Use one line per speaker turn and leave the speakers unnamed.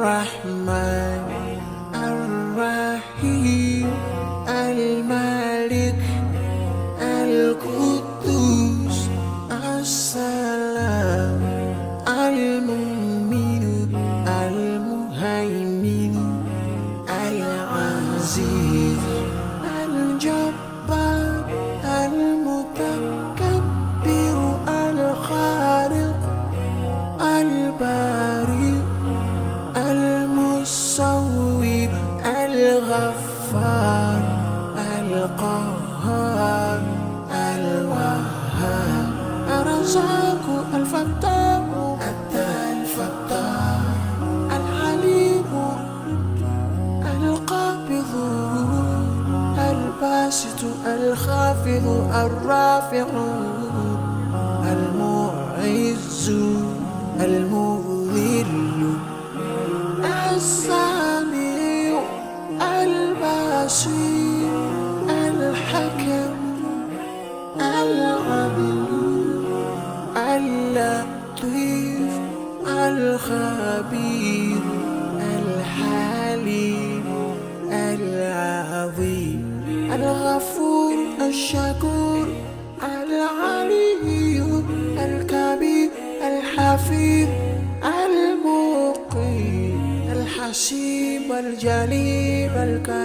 الرحمن الرحيم الملك القدوس السلام المؤمن المهيمن العزيز الجبار المتكبر الخالق البارئ المصور الغفار القهار الوهاب الرزاق الفتاح الفتاح العليم القابض الباسط الخافض الرافع المعز المذل السميع البصير الحكم العدل اللطيف الخبير الحليم العظيم الغفور الشكور العلي الكبير الحفيظ المقيم الحسيب الجليل الكريم